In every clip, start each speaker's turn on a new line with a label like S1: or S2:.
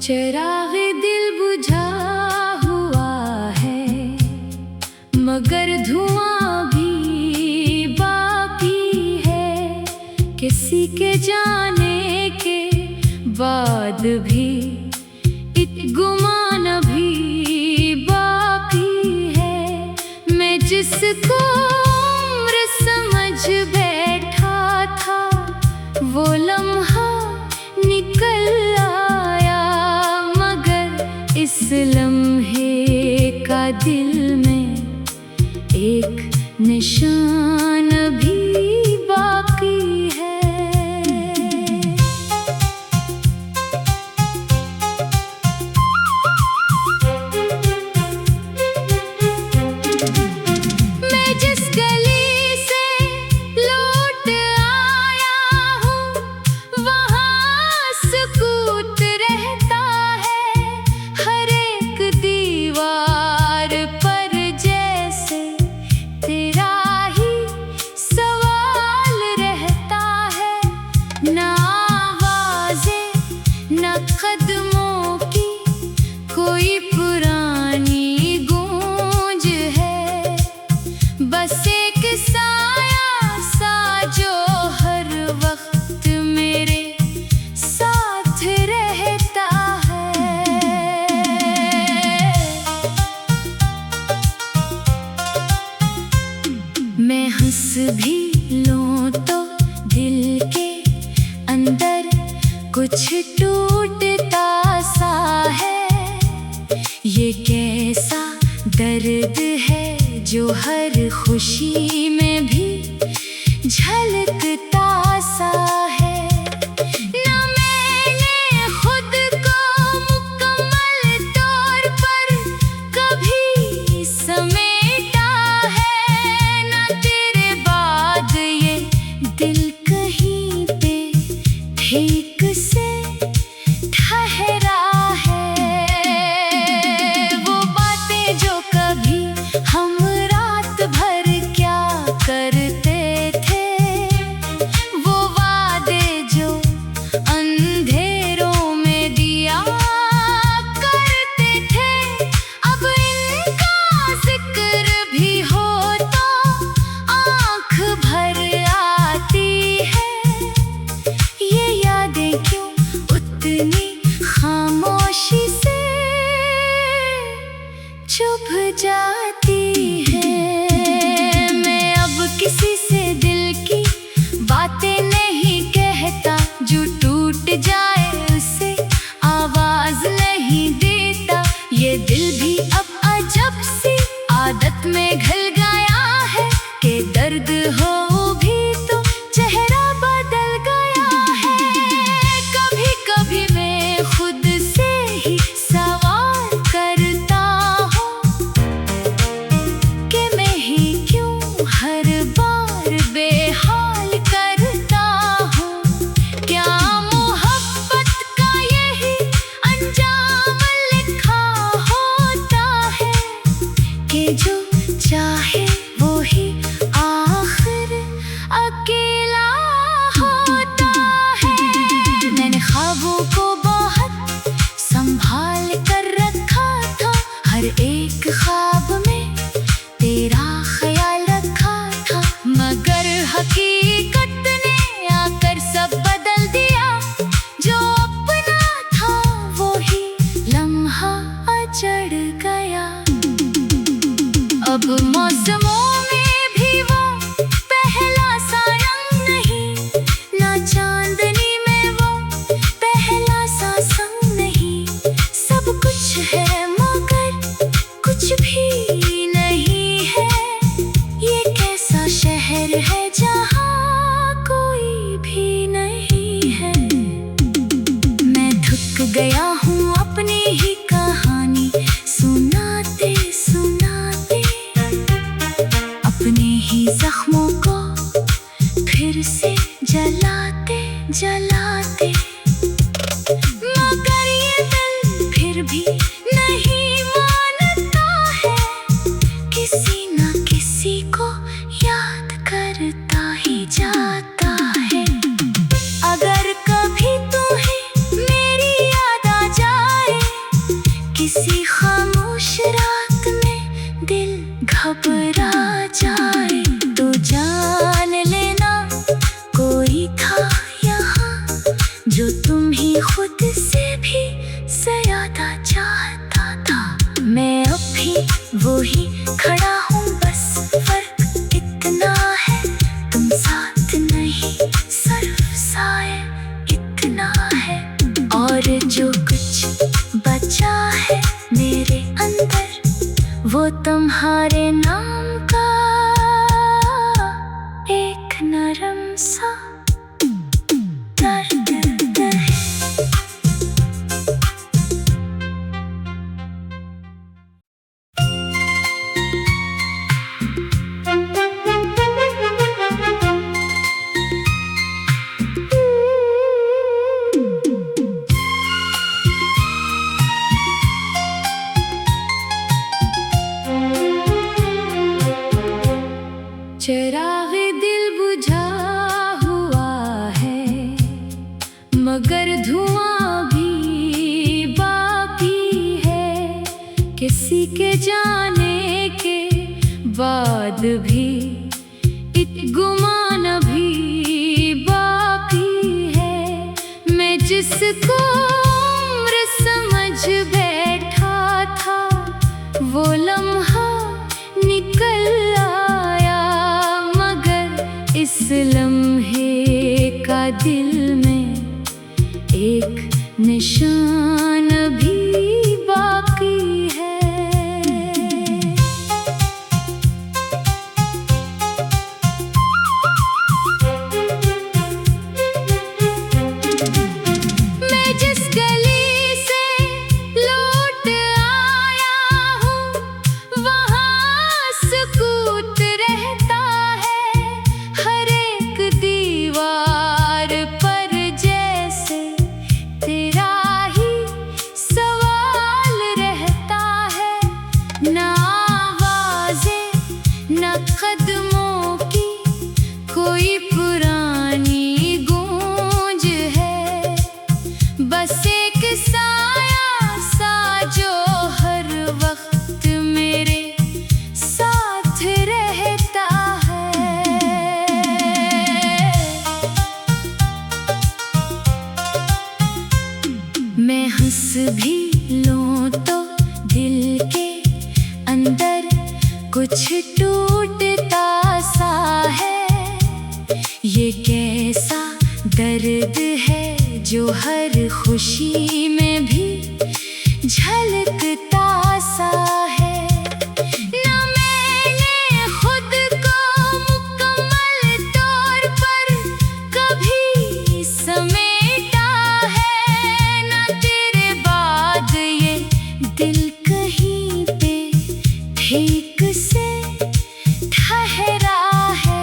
S1: चरागे दिल बुझा हुआ है, मगर धुआं भी बाकी है। किसी के जाने के बाद भी एक गुमान भी बाकी है। मैं जिसको उम्र समझ बैठा था, वो लम्हा निकल आया, मगर इस लम्हे का दिल में एक निशान भी बाकी है। मैं जिस गली से लौट आया हूँ, वहाँ सुकूत रहता है। हर एक दीवार पर जैसे तेरा ही सवाल रहता है। ना आवाज़ें ना कदमों की कोई पुरानी गूंज है, बस एक साया सा जो हर वक्त मेरे साथ रहता है। मैं हंस भी लूं तो दिल के अंदर कुछ टूटता सा है। ये कैसा दर्द है जो हर खुशी में भी झलकता सा है। ना मैंने खुद को मुकम्मल तौर पर कभी समेटा है, ना तेरे बाद ये दिल कहीं पे ठीक से ठहरा है। वो बातें जो कभी हम रात भर क्या करते थे, वो वादे जो अंधेरों में दिया करते थे, अब इनका जिक्र भी हो तो आँख भर आती है। ये यादें क्यों उतनी खामोशी से चुभ जाती है। मैं अब किसी से दिल की बातें नहीं कहता, जो टूट जाए उसे आवाज नहीं देता। ये दिल भी अब अजब सी आदत में घुल गया है कि दर्द हो भी तो चेहरा बदल गया है। कभी कभी मैं खुद से ही सवाल करता हूँ कि मैं ही क्यों हर बार बेहाल करता हूँ। क्या मोहब्बत का यही अंजाम लिखा होता है कि जो चाहे वो ही आखिर अकेला होता है। मैंने ख्वाबों को बहुत संभाल कर रखा था, हर एक ख्वाब में तेरा ख्याल रखा था, मगर हकीकत ने आकर सब बदल दिया। जो अपना था वो ही लम्हा अजड़ गया। अब मौसमों में भी वो पहला सा रंग नहीं, ना चांदनी में वो पहला सा संग नहीं। सब कुछ है मगर कुछ भी नहीं है। ये कैसा शहर है जहाँ कोई भी नहीं है। मैं थक गया हूँ अपनी ही कहानी सुनाते सुनाते, अपने ही जख्मों को फिर से जलाते जलाते। मगर ये दिल फिर भी नहीं मानता है, किसी ना किसी को याद करता ही जाता है। अगर कभी तुम्हें मेरी याद आ जाए जो तुम ही खुद से भी ज्यादा चाहता था। मैं अब भी वो ही खड़ा हूँ, बस फर्क इतना है तुम साथ नहीं, सिर्फ साए इतना है। और जो कुछ बचा है मेरे अंदर वो तुम्हारे नाम का एक नरम सा दर्द है। चिराग दिल बुझा हुआ है मगर धुआं भी बाकी है। किसी के जाने के बाद भी एक गुमान भी बाकी है। मैं जिसको उम्र समझ बैठा था वो लम्हा निकल आया, मगर इस लम्हे का दिल में एक निशान भी बाकी है। मैं जिस गली से लौट आया हूँ वहाँ सुकूत रहता है। हर एक दीवार पर जैसे तेरा ही सवाल रहता है। ना आवाज़ें ना कदमों की कोई पुरानी गूंज है, बस एक साया सा जो हर वक्त मेरे साथ रहता है। मैं हंस भी लूं तो दिल के अंदर कुछ टूटता सा है। ये कैसा दर्द है जो हर खुशी में भी झलकता सा है। ना मैंने खुद को मुकम्मल तौर पर कभी समेटा है, ना तेरे बाद ये दिल कहीं पे ठीक से ठहरा है।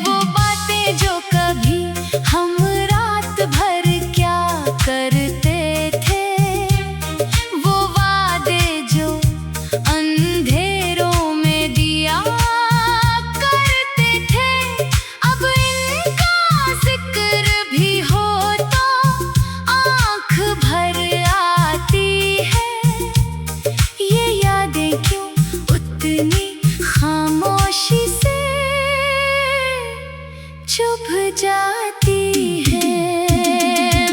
S1: वो बातें जो कभी हम रात भर क्या करते थे, वो वादे जो अंधेरों में दिया करते थे, अब इनका जिक्र भी हो तो आँख भर आती है। ये यादें क्यों उतनी खामोशी से चुभ जाती है।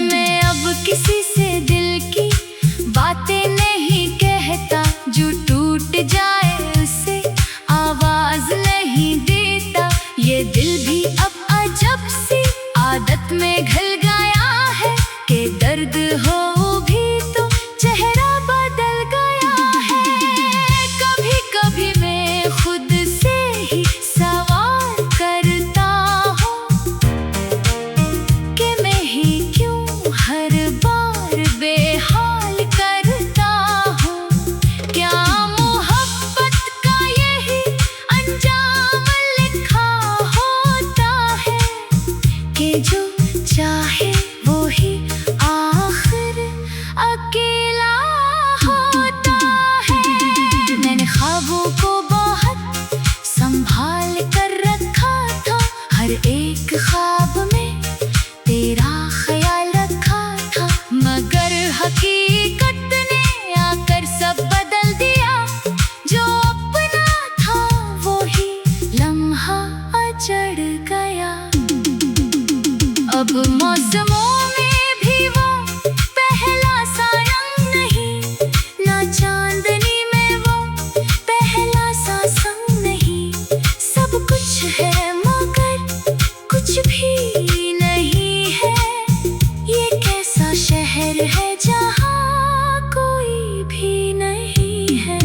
S1: मैं अब किसी से दिल की बातें नहीं कहता, जो टूट जाए उसे आवाज नहीं देता। ये दिल भी अब अजब सी आदत में घुल गया है कि दर्द हो भी तो चेहरा बदल गया है। कभी कभी मैं खुद से ही सवाल करता हूँ कि मैं ही क्यों हर बार बेहाल करता हूँ। क्या मोहब्बत का यही अंजाम लिखा होता है कि जो चाहे वो ही आखिर अकेला होता है। मैंने ख्वाबों को बहुत संभाल कर रखा था, हर एक ख्वाब में तेरा ख्याल रखा था, मगर हकीकत ने आकर सब बदल दिया। जो अपना था वो ही लम्हा अजड़ गया। अब मौसमों में भी वो पहला सा रंग नहीं, ना चांदनी में वो पहला सा संग नहीं। सब कुछ है मगर कुछ भी नहीं है, ये कैसा शहर है जहाँ कोई भी नहीं है।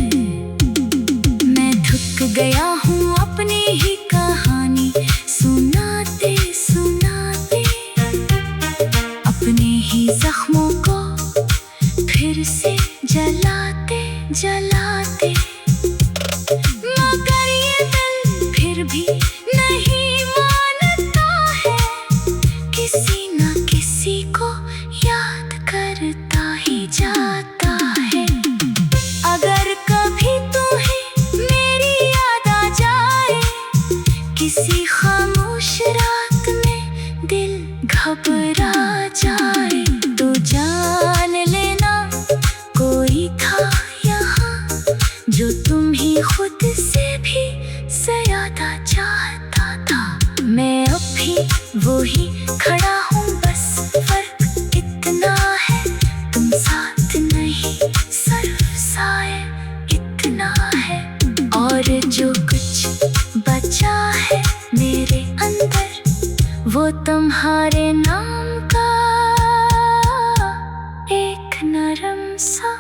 S1: मैं थक गया हूँ अपनी ही कहानी सुनाते सुनाते, अपने ही जख्मों को फिर से जलाते जलाते। मगर ये दिल फिर भी नहीं मानता है, किसी ना किसी को याद करता ही जाता है। अगर कभी तुम्हें मेरी याद आ जाए, किसी खामोश रात में दिल घबरा जाए, तो जान लेना कोई था यहाँ जो तुम ही खुद से भी ज्यादा चाहता था। मैं अब भी वही खड़ा हूँ, बस फर्क इतना है तुम साथ नहीं, सिर्फ साए इतना है। और जो कुछ बचा है मेरे अंदर, वो तुम्हारे नाम का एक नरम सा